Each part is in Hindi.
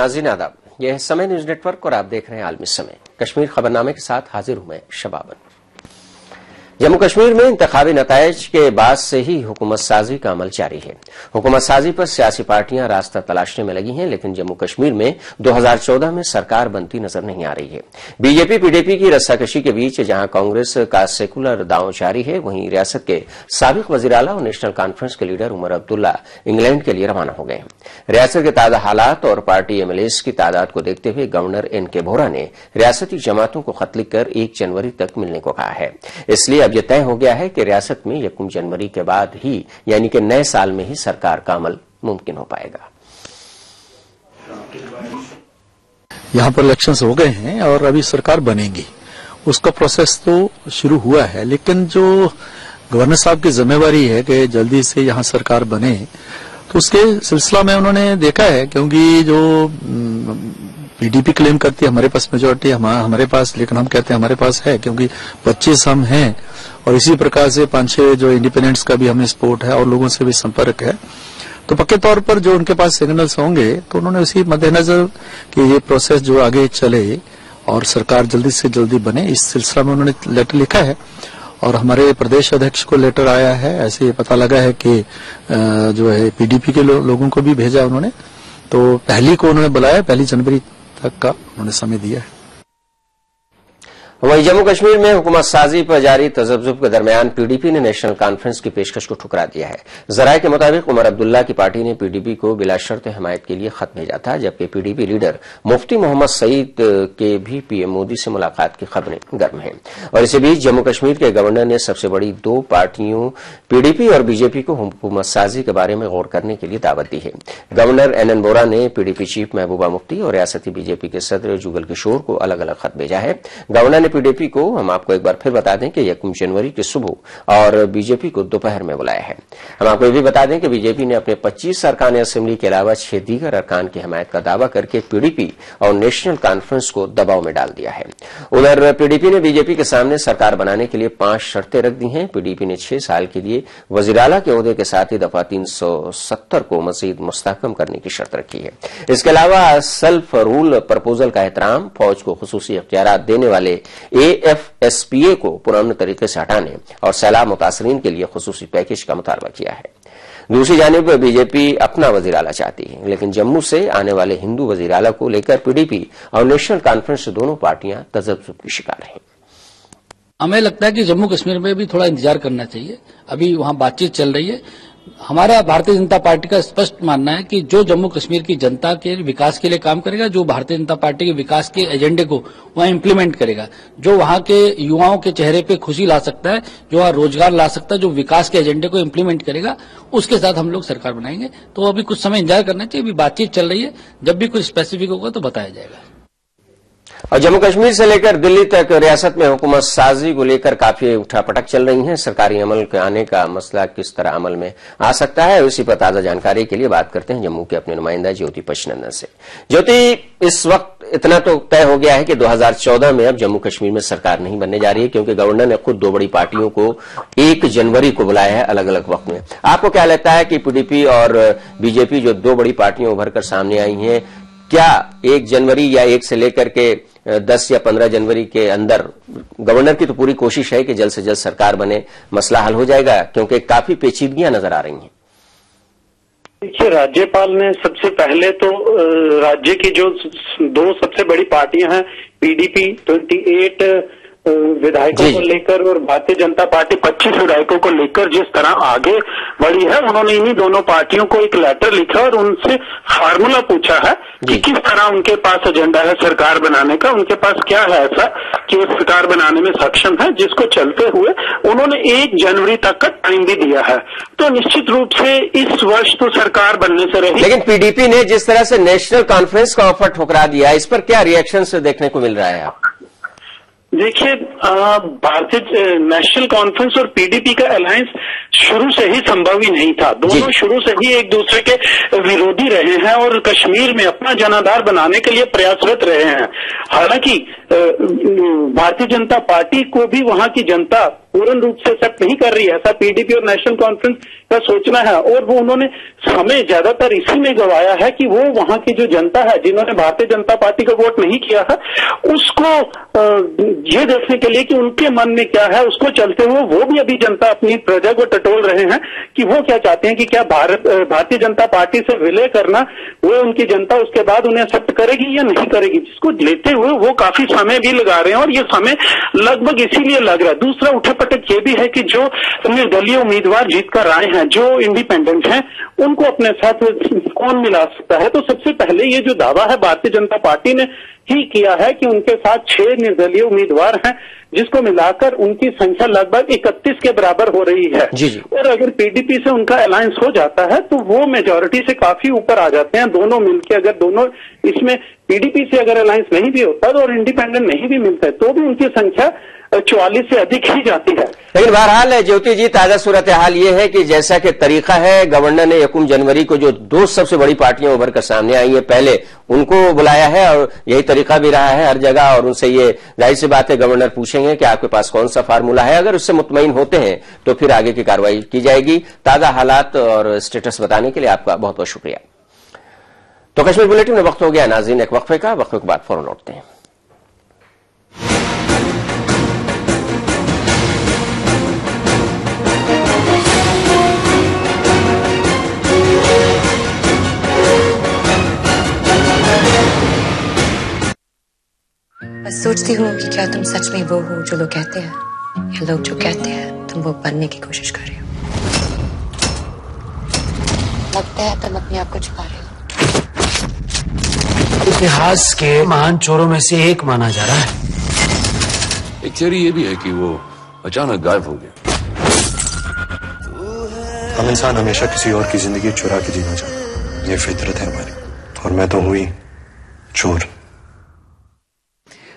नाज़रीन आदाब, यह है समय न्यूज नेटवर्क और आप देख रहे हैं आलमी समय। कश्मीर खबरनामे के साथ हाजिर हूं मैं शबाबन। जम्मू कश्मीर में इंतखाबी नताइज के बाद से ही हुकूमत साजी का अमल जारी है। हुकूमत साजी पर सियासी पार्टियां रास्ता तलाशने में लगी हैं, लेकिन जम्मू कश्मीर में 2014 में सरकार बनती नजर नहीं आ रही है। बीजेपी पीडीपी की रस्साकशी के बीच जहां कांग्रेस का सेकुलर दांव जारी है, वहीं रियासत के साबिक वजीर आला और नेशनल कॉन्फ्रेंस के लीडर उमर अब्दुल्ला इंग्लैंड के लिए रवाना हो गए। रियासत के ताजा हालात और पार्टी एमएलएस की तादाद को देखते हुए गवर्नर एनके वोहरा ने रियासती जमातों को खत लिखकर 1 जनवरी तक मिलने को कहा है। इसलिए अब यह तय हो गया है कि रियासत में 1 जनवरी के बाद ही यानी कि नए साल में ही सरकार का अमल मुमकिन हो पाएगा। यहाँ पर इलेक्शंस हो गए हैं और अभी सरकार बनेगी, उसका प्रोसेस तो शुरू हुआ है, लेकिन जो गवर्नर साहब की जिम्मेवारी है कि जल्दी से यहाँ सरकार बने, तो उसके सिलसिला में उन्होंने देखा है, क्योंकि जो पीडीपी क्लेम करती है हमारे पास मेजोरिटी हमारे पास, लेकिन हम कहते हैं हमारे पास है क्योंकि 25 हम हैं, और इसी प्रकार से 5-6 जो इंडिपेंडेंट्स का भी हमें सपोर्ट है और लोगों से भी संपर्क है, तो पक्के तौर पर जो उनके पास सिग्नल्स होंगे तो उन्होंने उसी मद्देनजर कि ये प्रोसेस जो आगे चले और सरकार जल्दी से जल्दी बने, इस सिलसिला में उन्होंने लेटर लिखा है और हमारे प्रदेश अध्यक्ष को लेटर आया है। ऐसे पता लगा है कि जो है पीडीपी के लोगों को भी भेजा उन्होंने, तो पहली को उन्होंने बुलाया, 1 जनवरी तक का उन्होंने समय दिया है। वहीं जम्मू कश्मीर में हुकूमत साजी पर जारी तजब्जुब के दरमियान पीडीपी ने नेशनल कॉन्फ्रेंस की पेशकश को ठुकरा दिया है। जराये के मुताबिक उमर अब्दुल्ला की पार्टी ने पीडीपी को बिला शर्त हमायत के लिए खत भेजा था, जबकि पीडीपी लीडर मुफ्ती मोहम्मद सईद के भी पीएम मोदी से मुलाकात की खबरें गर्म हैं। और इसी बीच जम्मू कश्मीर के गवर्नर ने सबसे बड़ी 2 पार्टियों पीडीपी और बीजेपी को हुकूमत साजी के बारे में गौर करने के लिए दावत दी है। गवर्नर एनएन वोहरा ने पीडीपी चीफ महबूबा मुफ्ती और रियासती बीजेपी के सदर जुगल किशोर को अलग अलग खत भेजा है। गवर्नर ने पीडीपी को, हम आपको एक बार फिर बता दें कि 1 जनवरी की सुबह और बीजेपी को दोपहर में बुलाया है। हम आपको ये भी बता दें कि बीजेपी ने अपने 25 अरकान असेंबली के अलावा 6 दीगर अरकान की हमायत का दावा करके पीडीपी और नेशनल कॉन्फ्रेंस को दबाव में डाल दिया है। उधर पीडीपी ने बीजेपी के सामने सरकार बनाने के लिए 5 शर्तें रख दी हैं। पीडीपी ने 6 साल के लिए वजीर आला के ओहदे के साथ ही दफा 370 को मजीद मुस्तहकम करने की शर्त रखी है। इसके अलावा सेल्फ रूल प्रपोजल का एहतराम, फौज को खुसूसी इख्तियारात देने वाले एफएसपीए को पुराने तरीके से हटाने और सैलाब मुतासरीन के लिए खुसूसी पैकेज का मुतालबा किया है। दूसरी जानिब बीजेपी अपना वजीर आला चाहती है, लेकिन जम्मू से आने वाले हिंदू वजीर आला को लेकर पीडीपी और नेशनल कॉन्फ्रेंस से दोनों पार्टियां तजब्जुब की शिकार हैं। हमें लगता है कि जम्मू कश्मीर में भी थोड़ा इंतजार करना चाहिए, अभी वहां बातचीत चल रही है। हमारा भारतीय जनता पार्टी का स्पष्ट मानना है कि जो जम्मू कश्मीर की जनता के विकास के लिए काम करेगा, जो भारतीय जनता पार्टी के विकास के एजेंडे को वहां इम्प्लीमेंट करेगा, जो वहां के युवाओं के चेहरे पे खुशी ला सकता है, जो वहां रोजगार ला सकता है, जो विकास के एजेंडे को इम्प्लीमेंट करेगा, उसके साथ हम लोग सरकार बनाएंगे। तो अभी कुछ समय इंतजार करना चाहिए, अभी बातचीत चल रही है, जब भी कुछ स्पेसिफिक होगा तो बताया जाएगा। और जम्मू कश्मीर से लेकर दिल्ली तक रियासत में हुकूमत साजी को लेकर काफी उठापटक चल रही है। सरकारी अमल के आने का मसला किस तरह अमल में आ सकता है, उसी पर ताजा जानकारी के लिए बात करते हैं जम्मू के अपने नुमाइंदा ज्योति पचनंदन से। ज्योति, इस वक्त इतना तो तय हो गया है कि 2014 में अब जम्मू कश्मीर में सरकार नहीं बनने जा रही है, क्योंकि गवर्नर ने खुद 2 बड़ी पार्टियों को 1 जनवरी को बुलाया है अलग अलग वक्त में। आपको क्या लगता है कि पीडीपी और बीजेपी जो 2 बड़ी पार्टियां उभर कर सामने आई हैं, क्या 1 जनवरी या 1 से लेकर के 10 या 15 जनवरी के अंदर, गवर्नर की तो पूरी कोशिश है कि जल्द से जल्द सरकार बने, मसला हल हो जाएगा, क्योंकि काफी पेचीदगियां नजर आ रही हैं? देखिए, राज्यपाल ने सबसे पहले तो राज्य की जो 2 सबसे बड़ी पार्टियां हैं, पीडीपी 28 विधायकों को लेकर और भारतीय जनता पार्टी 25 विधायकों को लेकर जिस तरह आगे बढ़ी है, उन्होंने इन्हीं दोनों पार्टियों को एक लेटर लिखा और उनसे फार्मूला पूछा है कि किस तरह उनके पास एजेंडा है सरकार बनाने का, उनके पास क्या है ऐसा कि वो सरकार बनाने में सक्षम है, जिसको चलते हुए उन्होंने 1 जनवरी तक का टाइम भी दिया है। तो निश्चित रूप से इस वर्ष तो सरकार बनने से रही। लेकिन पीडीपी ने जिस तरह से नेशनल कॉन्फ्रेंस का ऑफर ठुकरा दिया, इस पर क्या रिएक्शन देखने को मिल रहा है? आप देखिए, भारतीय नेशनल कॉन्फ्रेंस और पीडीपी का अलायंस शुरू से ही संभव ही नहीं था। दोनों शुरू से ही एक दूसरे के विरोधी रहे हैं और कश्मीर में अपना जनाधार बनाने के लिए प्रयासरत रहे हैं। हालांकि भारतीय जनता पार्टी को भी वहां की जनता पूर्ण रूप से एक्सेप्ट नहीं कर रही है, ऐसा पीडीपी और नेशनल कॉन्फ्रेंस का सोचना है। और वो उन्होंने समय ज्यादातर इसी में गंवाया है कि वो वहां की जो जनता है जिन्होंने भारतीय जनता पार्टी का वोट नहीं किया है, उसको ये देखने के लिए कि उनके मन में क्या है, उसको चलते हुए वो भी अभी जनता अपनी प्रजा को टटोल रहे हैं कि वो क्या चाहते हैं कि क्या भारतीय जनता पार्टी से विलय करना वो उनकी जनता उसके बाद उन्हें एक्सेप्ट करेगी या नहीं करेगी, जिसको लेते हुए वो काफी समय भी लगा रहे हैं। और ये समय लगभग इसीलिए लग रहा है। दूसरा उठक-पटक ये भी है कि जो निर्दलीय उम्मीदवार जीत कर आए हैं, जो इंडिपेंडेंट हैं, उनको अपने साथ कौन मिला सकता है। तो सबसे पहले ये जो दावा है भारतीय जनता पार्टी ने ही किया है कि उनके साथ 6 निर्दलीय उम्मीदवार हैं, जिसको मिलाकर उनकी संख्या लगभग 31 के बराबर हो रही है। जी जी। और अगर पीडीपी से उनका अलायंस हो जाता है तो वो मेजॉरिटी से काफी ऊपर आ जाते हैं। दोनों मिलकर अगर दोनों इसमें पीडीपी से अगर अलायंस नहीं भी होता और इंडिपेंडेंट नहीं भी मिलता है तो भी उनकी संख्या 44 से अधिक ही जाती है। लेकिन बहरहाल ज्योति जी, ताजा सूरत हाल ये है कि जैसा कि तरीका है, गवर्नर ने 1 जनवरी को जो 2 सबसे बड़ी पार्टियां उभर कर सामने आई है, पहले उनको बुलाया है और यही तरीका भी रहा है हर जगह। और उनसे ये जाहिर सी बात है, गवर्नर पूछेंगे कि आपके पास कौन सा फार्मूला है। अगर उससे मुतमईन होते हैं तो फिर आगे की कार्रवाई की जाएगी। ताजा हालात और स्टेटस बताने के लिए आपका बहुत बहुत शुक्रिया। तो कश्मीर बुलेटिन में वक्त हो गया नाज़रीन एक वक्फे का, वक्फे के बाद फौरन लौटते हैं। बस सोचती हूँ कि क्या तुम सच में वो हो जो लोग कहते हैं, या लोग जो कहते हैं तुम वो बनने की कोशिश कर रहे हो। लगता है तुम अपने आप को छुपा रहे हो। इतिहास के महान चोरों में से एक माना जा रहा है। एक थियरी ये भी है कि वो अचानक गायब हो गया। हम इंसान हमेशा किसी और की जिंदगी चुरा के जीना चाहते हैं, ये फितरत है हमारी। और मैं तो हुई चोर।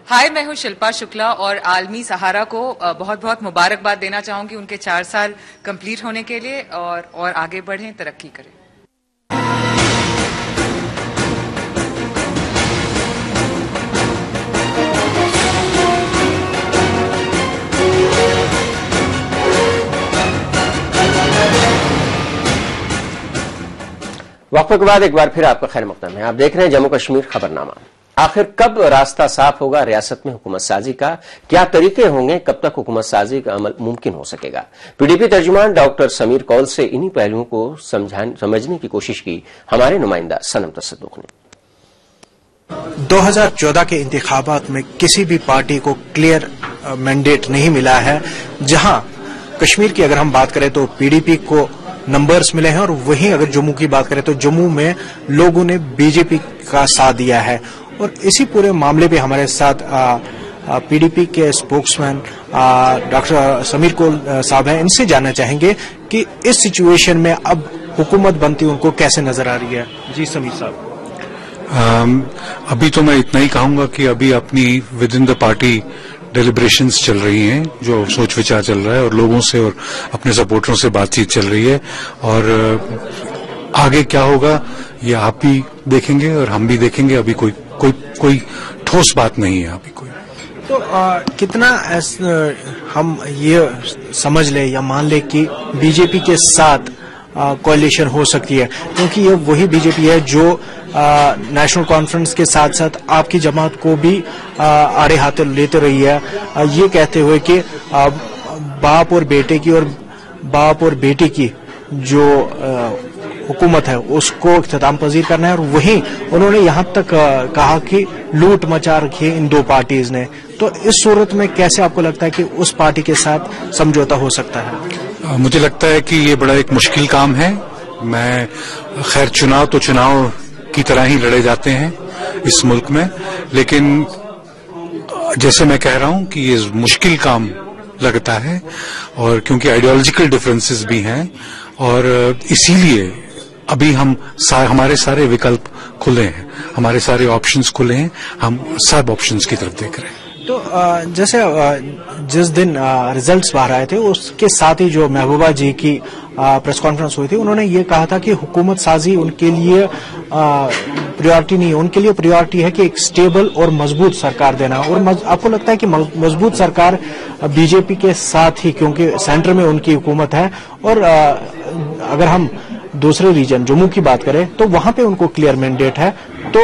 हाय, मैं हूं शिल्पा शुक्ला और आलमी सहारा को बहुत बहुत मुबारकबाद देना चाहूंगी उनके 4 साल कंप्लीट होने के लिए, और आगे बढ़ें, तरक्की करें। वक्फे के बाद एक बार फिर आपका खैर मकदम है। आप देख रहे हैं जम्मू कश्मीर खबरनामा। आखिर कब रास्ता साफ होगा रियासत में हुकूमत साजी का? क्या तरीके होंगे? कब तक हुकूमत साजी का अमल मुमकिन हो सकेगा? पीडीपी तर्जुमान डॉक्टर समीर कौल से इन्हीं पहलुओं को समझने की कोशिश की हमारे नुमाइंदा सनम तसद्दुक ने। 2014 के इंतखाबात में किसी भी पार्टी को क्लियर मैंडेट नहीं मिला है। जहां कश्मीर की अगर हम बात करें तो पीडीपी को नंबर्स मिले हैं, और वहीं अगर जम्मू की बात करें तो जम्मू में लोगों ने बीजेपी का साथ दिया है। और इसी पूरे मामले पे हमारे साथ पीडीपी के स्पोक्समैन डॉक्टर समीर कौल साहब हैं। इनसे जानना चाहेंगे कि इस सिचुएशन में अब हुकूमत बनती उनको कैसे नजर आ रही है। जी समीर साहब। अभी तो मैं इतना ही कहूंगा कि अभी अपनी with in the party deliberations चल रही हैं, जो सोच विचार चल रहा है, और लोगों से और अपने सपोर्टरों से बातचीत चल रही है। और आगे क्या होगा ये आप भी देखेंगे और हम भी देखेंगे। अभी कोई ठोस बात नहीं है अभी कोई। तो कितना हम ये समझ ले या मान ले कि बीजेपी के साथ कोalition हो सकती है, क्योंकि ये वही बीजेपी है जो नेशनल कॉन्फ्रेंस के साथ साथ आपकी जमात को भी आड़े हाथे लेते रही है, ये कहते हुए कि बाप और बेटे की और बाप और बेटी की जो हुकूमत है उसको इख्तिताम पजीर करना है। और वहीं उन्होंने यहाँ तक कहा कि लूट मचा रखी है इन 2 पार्टीज ने। तो इस सूरत में कैसे आपको लगता है कि उस पार्टी के साथ समझौता हो सकता है? मुझे लगता है कि ये बड़ा एक मुश्किल काम है। मैं खैर चुनाव तो चुनाव की तरह ही लड़े जाते हैं इस मुल्क में, लेकिन जैसे मैं कह रहा हूं कि ये मुश्किल काम लगता है, और क्योंकि आइडियोलॉजिकल डिफरेंसेस भी हैं, और इसीलिए अभी हमारे सारे विकल्प खुले हैं, हमारे सारे ऑप्शंस खुले हैं, हम सब ऑप्शंस की तरफ देख रहे हैं। तो जैसे जिस दिन रिजल्ट्स बाहर आए थे उसके साथ ही जो महबूबा जी की प्रेस कॉन्फ्रेंस हुई थी, उन्होंने ये कहा था कि हुकूमत साजी उनके लिए प्रायोरिटी नहीं है। उनके लिए प्रायोरिटी है कि एक स्टेबल और मजबूत सरकार देना। और आपको लगता है कि मजबूत सरकार बीजेपी के साथ ही, क्योंकि सेंटर में उनकी हुकूमत है, और अगर हम दूसरे रीजन जम्मू की बात करें तो वहां पे उनको क्लियर मैंडेट है, तो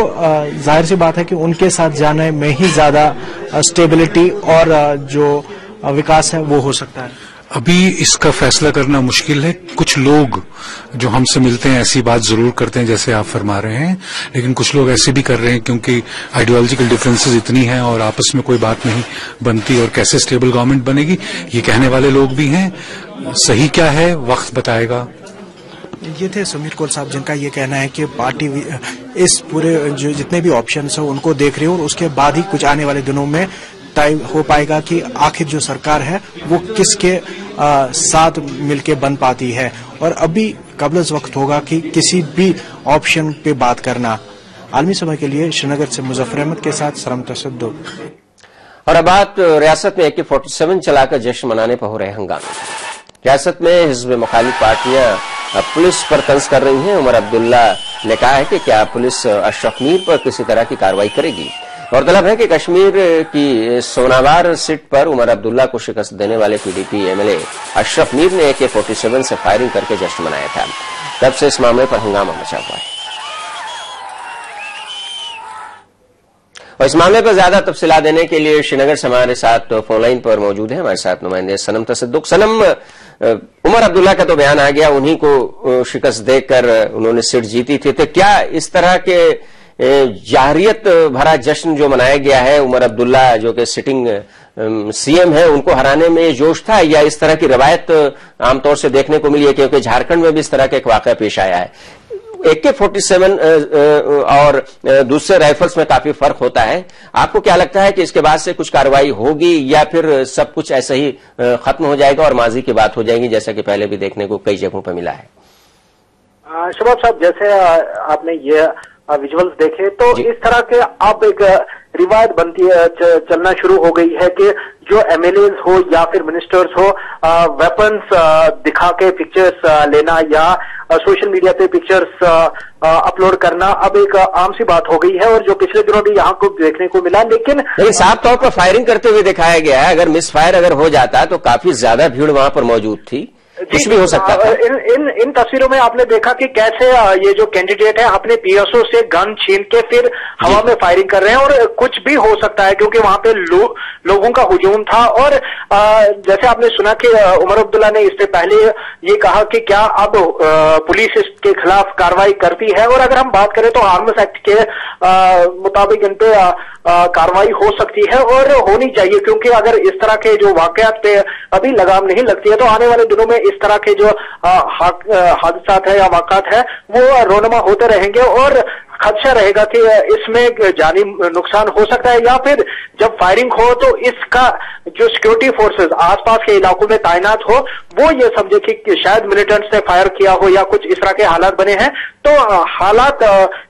जाहिर सी बात है कि उनके साथ जाने में ही ज्यादा स्टेबिलिटी और जो विकास है वो हो सकता है। अभी इसका फैसला करना मुश्किल है। कुछ लोग जो हमसे मिलते हैं ऐसी बात जरूर करते हैं जैसे आप फरमा रहे हैं, लेकिन कुछ लोग ऐसे भी कर रहे हैं क्योंकि आइडियोलॉजिकल डिफरेंसेस इतनी हैं और आपस में कोई बात नहीं बनती और कैसे स्टेबल गवर्नमेंट बनेगी, ये कहने वाले लोग भी हैं। सही क्या है वक्त बताएगा। ये थे समीर कौल साहब, जिनका ये कहना है कि पार्टी इस पूरे जो जितने भी ऑप्शंस हैं उनको देख रही है और उसके बाद ही कुछ आने वाले दिनों में तय हो पाएगा कि आखिर जो सरकार है वो किसके साथ मिलके बन पाती है। और अभी कबल वक्त होगा कि किसी भी ऑप्शन पे बात करना। आलमी समय के लिए श्रीनगर से मुजफ्फर अहमद के साथ सरम तसद्दुक। और अब बात रियासत में AK-47 चलाकर जश्न मनाने पर हो रहे हंगामे। रियासत में हिज़्ब मुखालिफ पार्टियां पुलिस पर तंज कर रही हैं। उमर अब्दुल्ला ने कहा है कि क्या पुलिस अशरफ मीर पर किसी तरह की कार्रवाई करेगी। गौरतलब है कि कश्मीर की सोनावार सीट पर उमर अब्दुल्ला को शिकस्त देने वाले PDP MLA अशरफ मीर ने AK-47 से फायरिंग करके जश्न मनाया था। तब से इस मामले पर हंगामा मचा हुआ है। और इस मामले पर ज्यादा तफसीलात देने के लिए श्रीनगर से हमारे साथ फोनलाइन पर मौजूद है हमारे साथ नुमाइंदे सनम तसद्दुक। सनम, उमर अब्दुल्ला का तो बयान आ गया, उन्हीं को शिकस्त देकर उन्होंने सीट जीती थी, तो क्या इस तरह के जाहरियत भरा जश्न जो मनाया गया है, उमर अब्दुल्ला जो कि सिटिंग CM है, उनको हराने में जोश था, या इस तरह की रवायत आमतौर से देखने को मिली है? क्योंकि झारखंड में भी इस तरह का एक वाकया पेश आया है। AK-47 और दूसरे राइफल्स में काफी फर्क होता है। आपको क्या लगता है कि इसके बाद से कुछ कार्रवाई होगी या फिर सब कुछ ऐसे ही खत्म हो जाएगा और माजी की बात हो जाएगी, जैसा कि पहले भी देखने को कई जगहों पर मिला है? शबाब साहब, जैसे आपने ये विजुअल्स देखे तो इस तरह के अब एक रिवायत बनती है, चलना शुरू हो गई है कि जो MLAs हो या फिर मिनिस्टर्स हो, वेपन्स दिखा के पिक्चर्स लेना या सोशल मीडिया पे पिक्चर्स अपलोड करना अब एक आम सी बात हो गई है, और जो पिछले दिनों भी यहाँ को देखने को मिला। लेकिन साफ तौर पर फायरिंग करते हुए दिखाया गया है। अगर मिस फायर अगर हो जाता तो काफी ज्यादा भीड़ वहां पर मौजूद थी, कुछ भी हो सकता था। इन तस्वीरों में आपने देखा कि कैसे ये जो कैंडिडेट है अपने PSO से गन छीन के फिर हवा में फायरिंग कर रहे हैं, और कुछ भी हो सकता है क्योंकि वहां पे लोगों का हुजूम था। और जैसे आपने सुना कि उमर अब्दुल्ला ने इससे पहले ये कहा कि क्या अब पुलिस इसके खिलाफ कार्रवाई करती है, और अगर हम बात करें तो आर्म्स एक्ट के मुताबिक इन पे कार्रवाई हो सकती है और होनी चाहिए, क्योंकि अगर इस तरह के जो वाकयात पे अभी लगाम नहीं लगती है तो आने वाले दिनों में इस तरह के जो हादसात है या वाकयात है वो रोनमा होते रहेंगे, और खदशा रहेगा कि इसमें जानी नुकसान हो सकता है, या फिर जब फायरिंग हो तो इसका जो सिक्योरिटी फोर्सेस आसपास के इलाकों में तैनात हो वो ये समझे कि शायद मिलिटेंट्स ने फायर किया हो या कुछ इस तरह के हालात बने हैं, तो हालात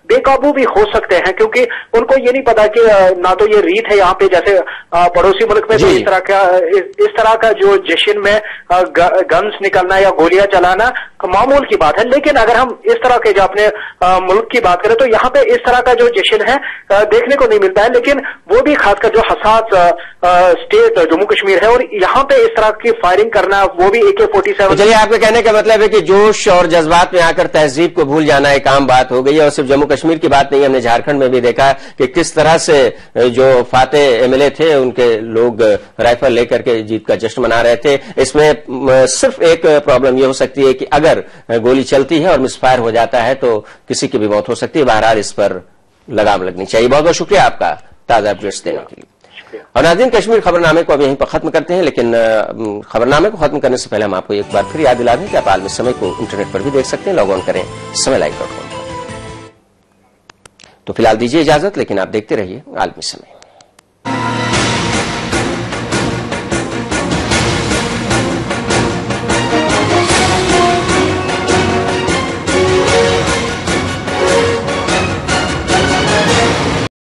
बेकाबू भी हो सकते हैं, क्योंकि उनको ये नहीं पता कि ना तो ये रीत है यहाँ पे, जैसे पड़ोसी मुल्क में तो इस तरह का जो जश्न में गन्स निकलना या गोलियां चलाना मामूल की बात है। लेकिन अगर हम इस तरह के जो अपने मुल्क की बात करें तो यहाँ पे इस तरह का जो जश्न है देखने को नहीं मिलता है, लेकिन वो भी खासकर जो हसास स्टेट जम्मू कश्मीर है और यहाँ पे इस तरह की फायरिंग करना वो भी AK-47। चलिए, आपके कहने का मतलब है कि जोश और जज्बात में आकर तहजीब को भूल जाना एक आम बात हो गई है, और सिर्फ जम्मू कश्मीर की बात नहीं, हमने झारखंड में भी देखा कि किस तरह से जो फातेह MLA थे उनके लोग राइफल लेकर के जीत का जश्न मना रहे थे। इसमें सिर्फ एक प्रॉब्लम यह हो सकती है कि अगर गोली चलती है और मिसफायर हो जाता है तो किसी की भी मौत हो सकती है। बहरहाल इस पर लगाम लगनी चाहिए। बहुत बहुत शुक्रिया आपका ताजा अपडेट्स देने के लिए। और नाज़रीन, कश्मीर खबरनामे को अब यहीं पर खत्म करते हैं, लेकिन खबरनामे को खत्म करने से पहले हम आपको एक बार फिर याद दिला दें कि आप आलमी समय को इंटरनेट पर भी देख सकते हैं। लॉग ऑन करें SamayLive.com। तो फिलहाल दीजिए इजाजत, लेकिन आप देखते रहिए आलमी समय।